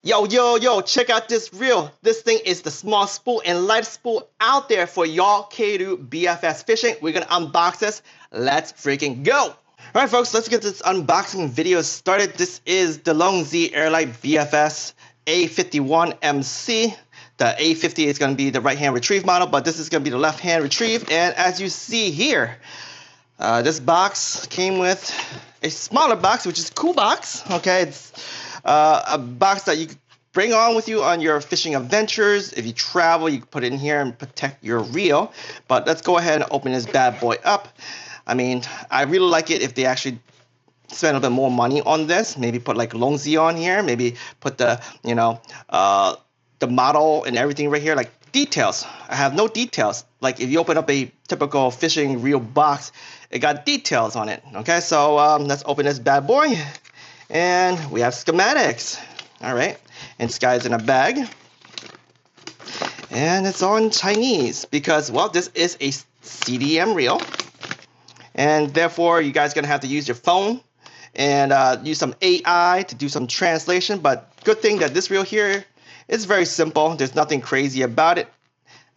Yo, yo, yo, check out this reel. This thing is the smallest spool and lightest spool out there for y'all Keiryu BFS fishing. We're gonna unbox this. Let's freaking go. Alright folks, let's get this unboxing video started. This is the Loongze Airlite BFS A51 MC. The A50 is going to be the right hand retrieve model, but this is going to be the left hand retrieve. And as you see here, this box came with a smaller box, which is a cool box. Okay, it's a box that you can bring on with you on your fishing adventures. If you travel, you can put it in here and protect your reel. But let's go ahead and open this bad boy up. I mean, I really like it if they actually spend a bit more money on this. Maybe put like Loongze on here. Maybe put the, the model and everything right here, like details. I have no details. Like if you open up a typical fishing reel box, it got details on it. Okay, so let's open this bad boy. And we have schematics. All right, and this guy's in a bag. And it's all in Chinese because, well, this is a CDM reel. And therefore, you guys are going to have to use your phone and use some AI to do some translation. But good thing that this reel here is very simple. There's nothing crazy about it.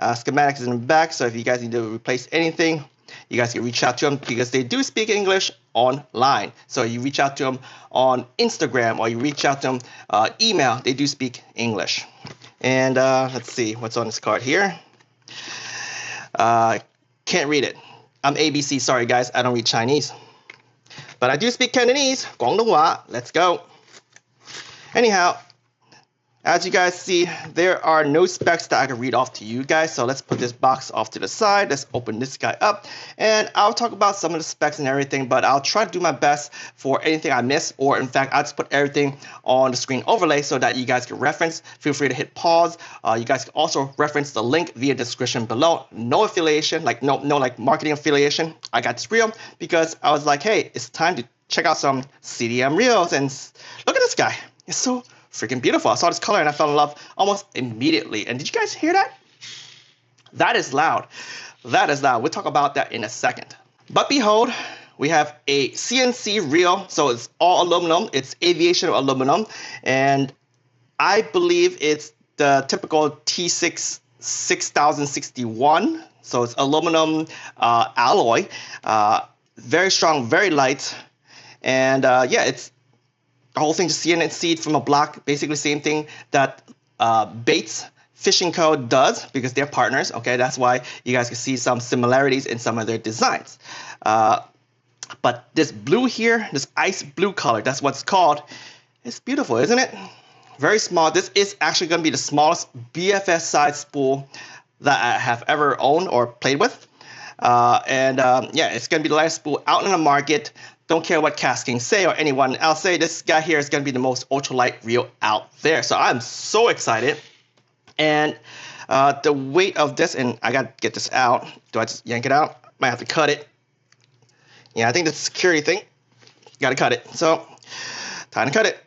Schematics is in the back, so if you guys need to replace anything, you guys can reach out to them because they do speak English online. So you reach out to them on Instagram or you reach out to them email. They do speak English. And let's see what's on this card here. Can't read it. I'm ABC, sorry guys, I don't read Chinese. But I do speak Cantonese, Guangdonghua, let's go. Anyhow, as you guys see, there are no specs that I can read off to you guys. So let's put this box off to the side. Let's open this guy up. And I'll talk about some of the specs and everything, but I'll try to do my best for anything I miss. Or in fact, I'll just put everything on the screen overlay so that you guys can reference. Feel free to hit pause. You guys can also reference the link via description below. No affiliation, like no like marketing affiliation. I got this reel because I was like, hey, it's time to check out some CDM reels. And look at this guy. It's so freaking beautiful. I saw this color and I fell in love almost immediately. And did you guys hear that? That is loud. That is loud. We'll talk about that in a second. But behold, we have a CNC reel. So it's all aluminum. It's aviation aluminum. And I believe it's the typical T6 6061. So it's aluminum alloy. Very strong, very light. And yeah, it's the whole thing just CNC from a block, basically same thing that Bates Fishing Co. does because they're partners. Okay, that's why you guys can see some similarities in some of their designs. But this blue here, this ice blue color, that's what's called. It's beautiful, isn't it? Very small. This is actually going to be the smallest BFS size spool that I have ever owned or played with. Yeah, it's going to be the lightest spool out in the market. Don't care what Casking say or anyone else say. This guy here is going to be the most ultralight reel out there. So I'm so excited. And the weight of this, and I got to get this out. Do I just yank it out? Might have to cut it. Yeah, I think the security thing. Got to cut it. So time to cut it.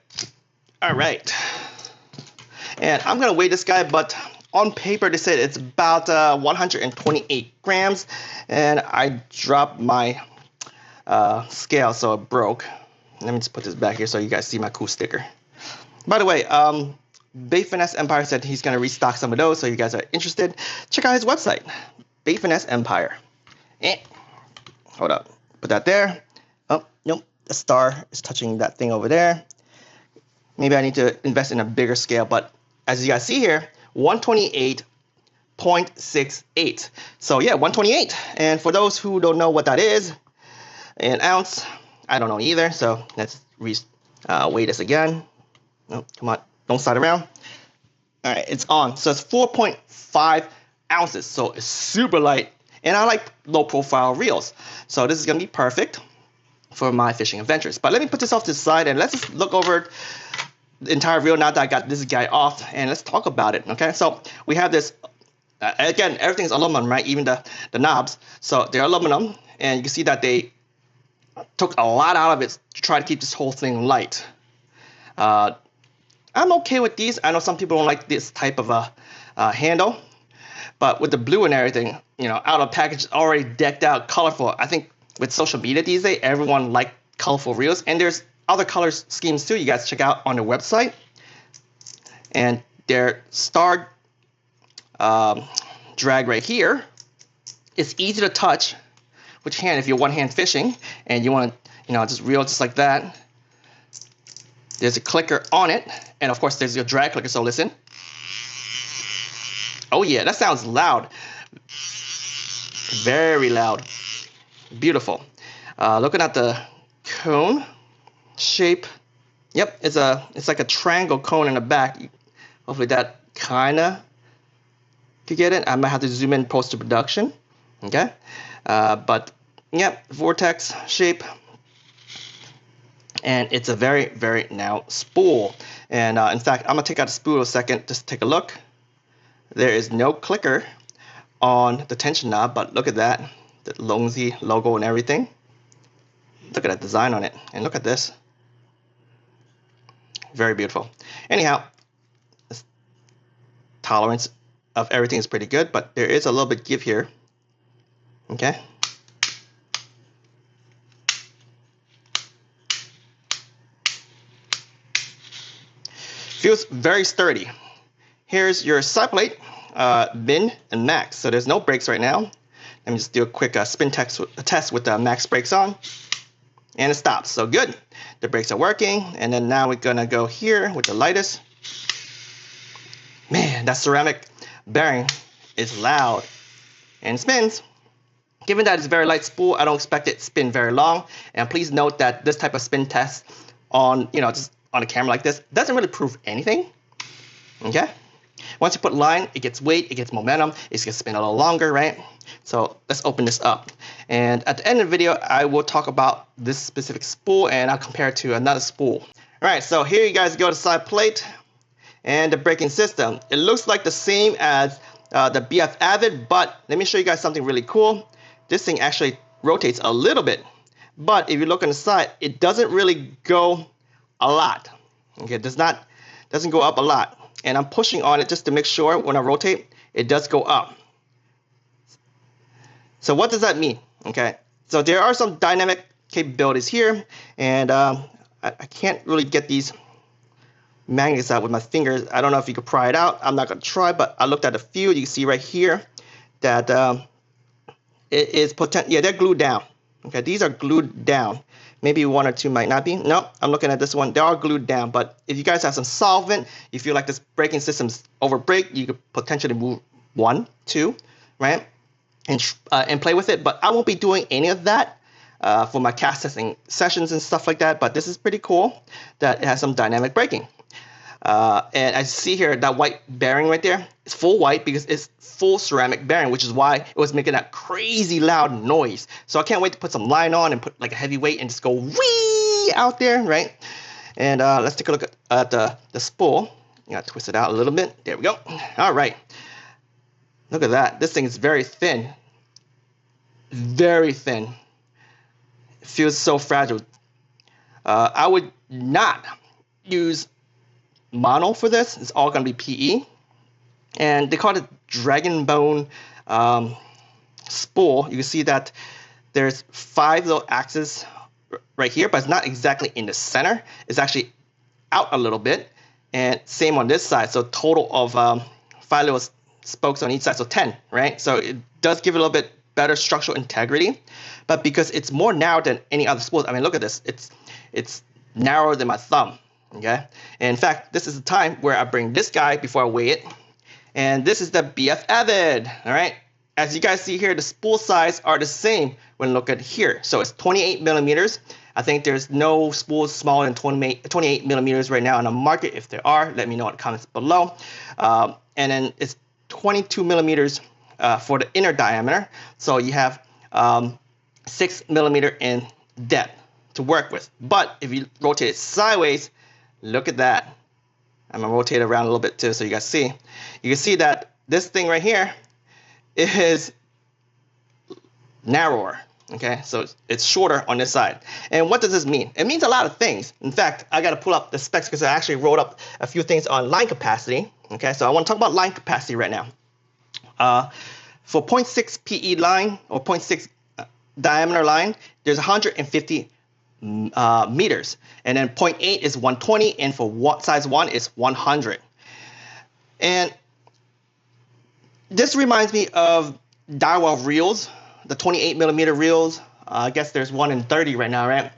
All right. And I'm going to weigh this guy, but on paper they said it's about 128 grams. And I dropped my scale, so it broke. Let me just put this back here so you guys see my cool sticker. By the way, BF-Avid Empire said he's going to restock some of those, so you guys are interested, check out his website, BF-Avid Empire. Hold up, put that there. Oh, nope, the star is touching that thing over there. Maybe I need to invest in a bigger scale, but as you guys see here, 128.68. So yeah, 128. And for those who don't know what that is, an ounce, I don't know either, so let's weigh this again. Oh, come on, don't slide around. All right, it's on. So it's 4.5 ounces, so it's super light, and I like low profile reels. So this is gonna be perfect for my fishing adventures. But let me put this off to the side and let's just look over the entire reel now that I got this guy off, and let's talk about it, okay? So we have this, again, everything's aluminum, right? Even the knobs. So they're aluminum, and you can see that they took a lot out of it to try to keep this whole thing light. I'm okay with these. I know some people don't like this type of a handle, but with the blue and everything, you know, out of package, already decked out, colorful. I think with social media these days, everyone like colorful reels, and there's other color schemes too. You guys check out on the website. and their star drag right here is easy to touch with your hand if you're one-hand fishing and you want to, just reel just like that. There's a clicker on it, and of course there's your drag clicker, so listen. Oh yeah, that sounds loud. Very loud. Beautiful. Looking at the cone shape. Yep, it's like a triangle cone in the back. Hopefully that kinda could get it. I might have to zoom in post-production. Okay. But yep, vortex shape. And it's a very, very narrow spool. And in fact, I'm gonna take out the spool a second, just take a look. There is no clicker on the tension knob, but look at that, the Loongze logo and everything. Look at that design on it, and look at this. Very beautiful. Anyhow, this tolerance of everything is pretty good, but there is a little bit give here. Okay. Feels very sturdy. Here's your side plate, min and max. So there's no brakes right now. Let me just do a quick spin test with the max brakes on. And it stops. So good. The brakes are working. And then now we're going to go here with the lightest. Man, that ceramic bearing is loud and spins. Given that it's a very light spool, I don't expect it to spin very long. And please note that this type of spin test on, just on a camera like this doesn't really prove anything. Okay. Once you put line, it gets weight, it gets momentum, it's going to spin a little longer, right? So let's open this up. And at the end of the video, I will talk about this specific spool and I'll compare it to another spool. All right, so here you guys go to side plate and the braking system. It looks like the same as the BF-Avid, but let me show you guys something really cool. This thing actually rotates a little bit, but if you look on the side, it doesn't really go a lot. Okay, it doesn't go up a lot. And I'm pushing on it just to make sure when I rotate, it does go up. So what does that mean? Okay, so there are some dynamic capabilities here, and I can't really get these magnets out with my fingers. I don't know if you could pry it out. I'm not going to try, but I looked at a few. You can see right here that it is potent. Yeah, they're glued down. Okay, these are glued down. Maybe one or two might not be. No, I'm looking at this one. They are glued down. But if you guys have some solvent, you feel like this braking system's over brake, you could potentially move 1, 2, right? And play with it. But I won't be doing any of that for my cast testing sessions and stuff like that. But this is pretty cool that it has some dynamic braking. And I see here that white bearing right there. It's full white because it's full ceramic bearing, which is why it was making that crazy loud noise. So I can't wait to put some line on and put like a heavy weight and just go wee out there, right? And let's take a look at the spool. You gotta twist it out a little bit. There we go. All right. Look at that. This thing is very thin. Very thin. It feels so fragile. I would not use mono for this. It's all going to be PE. And they call it dragon bone spool. You can see that there's 5 little axes right here, but it's not exactly in the center. It's actually out a little bit. And same on this side. So total of 5 little spokes on each side, so 10, right? So it does give it a little bit better structural integrity. But because it's more narrow than any other spools, I mean, look at this. It's narrower than my thumb. Okay, and in fact, this is the time where I bring this guy before I weigh it, and this is the BF-Avid. All right, as you guys see here, the spool size are the same when look at here. So it's 28 millimeters. I think there's no spools smaller than 28 millimeters right now on the market. If there are, let me know in the comments below. And then it's 22 millimeters for the inner diameter. So you have 6 millimeter in depth to work with. But if you rotate it sideways, look at that. I'm going to rotate it around a little bit too so you guys see. You can see that this thing right here is narrower. Okay, so it's shorter on this side. And what does this mean? It means a lot of things. In fact, I got to pull up the specs because I actually wrote up a few things on line capacity. Okay, so I want to talk about line capacity right now. For 0.6 PE line or 0.6 diameter line, there's 150 meters, and then 0.8 is 120, and for size 1 is 100. And this reminds me of raWr reels, the 28mm reels. I guess there's one in 30 right now, right?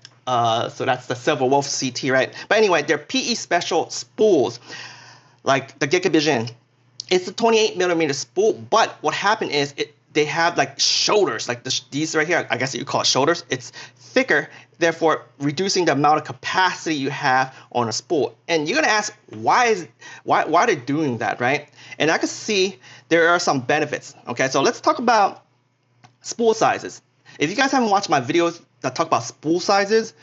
So that's the Silver Wolf CT, right? But anyway, they're PE special spools, like the Gigavision. It's a 28mm spool, but what happened is they have like shoulders, like these right here. I guess you call it shoulders. It's thicker, therefore reducing the amount of capacity you have on a spool. And you're gonna ask, why are they doing that, right? And I can see there are some benefits. Okay, so let's talk about spool sizes. If you guys haven't watched my videos that talk about spool sizes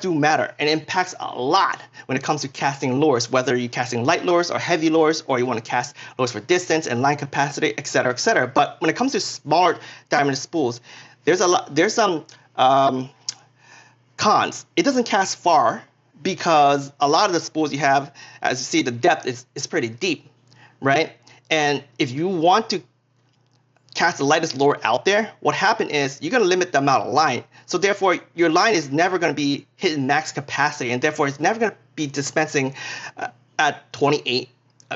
do matter and impacts a lot when it comes to casting lures, whether you're casting light lures or heavy lures, or you want to cast lures for distance and line capacity, etc., etc. But when it comes to smaller diameter spools, there's some cons. It doesn't cast far because a lot of the spools you have, as you see, the depth is pretty deep, right? And if you want to cast the lightest lure out there, what happened is you're going to limit the amount of line. So therefore, your line is never going to be hitting max capacity, and therefore it's never going to be dispensing at 28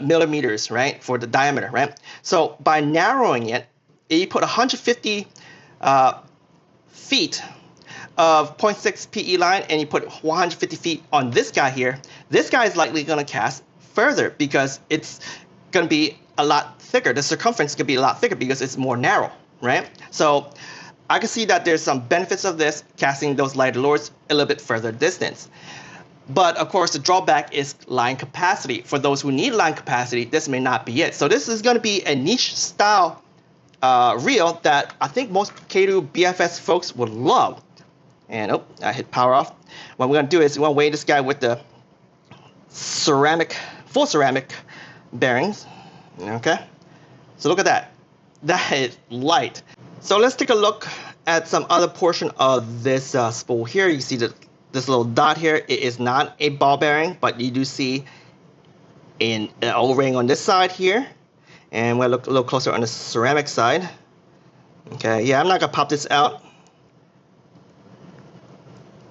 millimeters, right, for the diameter, right? So by narrowing it, you put 150 feet of 0.6 PE line, and you put 150 feet on this guy here. This guy is likely going to cast further because it's going to be a lot thicker. The circumference could be a lot thicker because it's more narrow, right? So I can see that there's some benefits of this, casting those lighter lures a little bit further distance. But of course, the drawback is line capacity. For those who need line capacity, this may not be it. So this is going to be a niche style reel that I think most Keiryu BFS folks would love. And oh, I hit power off. What we're going to do is we're going to weigh this guy with the full ceramic bearings. Okay, so look at that. That is light. So let's take a look at some other portion of this spool here. You see this little dot here. It is not a ball bearing, but you do see an O-ring on this side here. And we'll look a little closer on the ceramic side. Okay, yeah, I'm not gonna pop this out,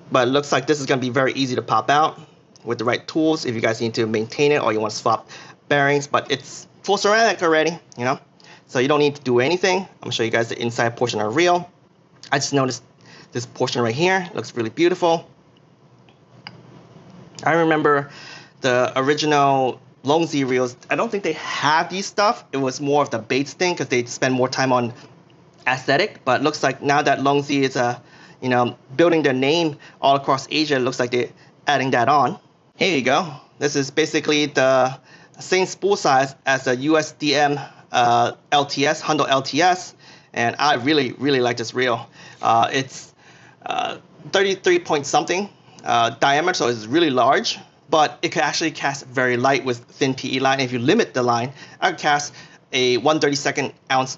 but it looks like this is gonna be very easy to pop out with the right tools if you guys need to maintain it or you want to swap bearings. But it's full ceramic already, you know, so you don't need to do anything. I'm gonna show you guys the inside portion of the reel. I just noticed this portion right here looks really beautiful. I remember the original Loongze reels. I don't think they have these stuff. It was more of the baits thing because they spend more time on aesthetic. But it looks like now that Loongze is building their name all across Asia, it looks like they're adding that on. Here you go. This is basically the same spool size as the USDM LTS, Hundo LTS, and I really like this reel. It's 33 point something diameter, so it's really large, but it can actually cast very light with thin PE line. If you limit the line, I could cast a 1/32 ounce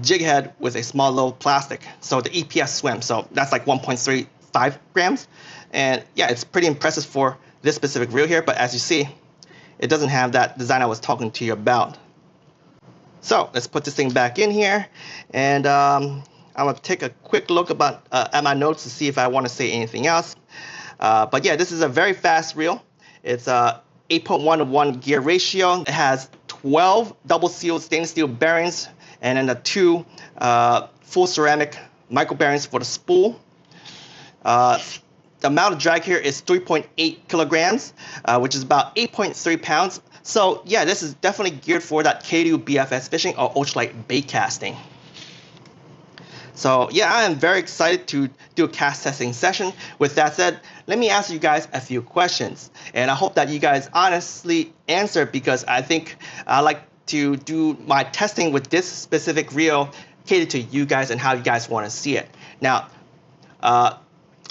jig head with a small little plastic, so the EPS swim, so that's like 1.35 grams, and yeah, it's pretty impressive for this specific reel here. But as you see, it doesn't have that design I was talking to you about. So let's put this thing back in here, and I'm gonna take a quick look at my notes to see if I want to say anything else. But yeah, this is a very fast reel. It's 8.1 to 1 gear ratio. It has 12 double sealed stainless steel bearings, and then the 2 full ceramic micro bearings for the spool. The amount of drag here is 3.8 kilograms, which is about 8.3 pounds. So yeah, this is definitely geared for that Keiryu BFS fishing or ultralight bait casting. So yeah, I am very excited to do a cast testing session. With that said, let me ask you guys a few questions, and I hope that you guys honestly answer, because I think I like to do my testing with this specific reel catered to you guys and how you guys want to see it. Now,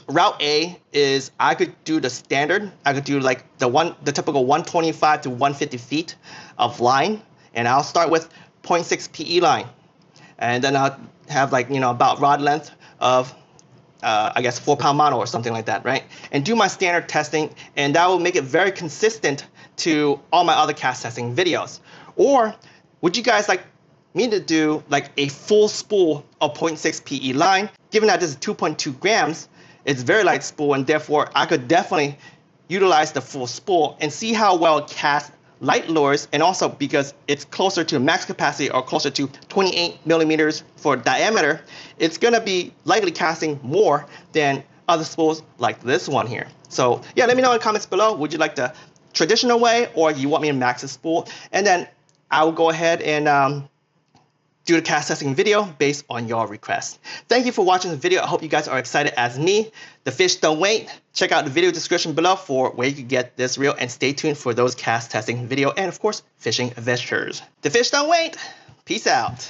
route A is I could do the standard. I could do like the typical 125 to 150 feet of line, and I'll start with 0.6 PE line, and then I'll have like about rod length of I guess 4-pound mono or something like that, right? And do my standard testing, and that will make it very consistent to all my other cast testing videos. Or would you guys like me to do like a full spool of 0.6 PE line? Given that this is 2.2 grams, it's very light spool, and therefore I could definitely utilize the full spool and see how well it casts light lures, and also because it's closer to max capacity or closer to 28 millimeters for diameter, it's going to be likely casting more than other spools like this one here. So yeah, let me know in the comments below, would you like the traditional way or you want me to max the spool? And then I will go ahead and do the cast testing video based on your request. Thank you for watching the video. I hope you guys are excited as me. The fish don't wait. Check out the video description below for where you can get this reel, and stay tuned for those cast testing video and of course fishing adventures. The fish don't wait. Peace out.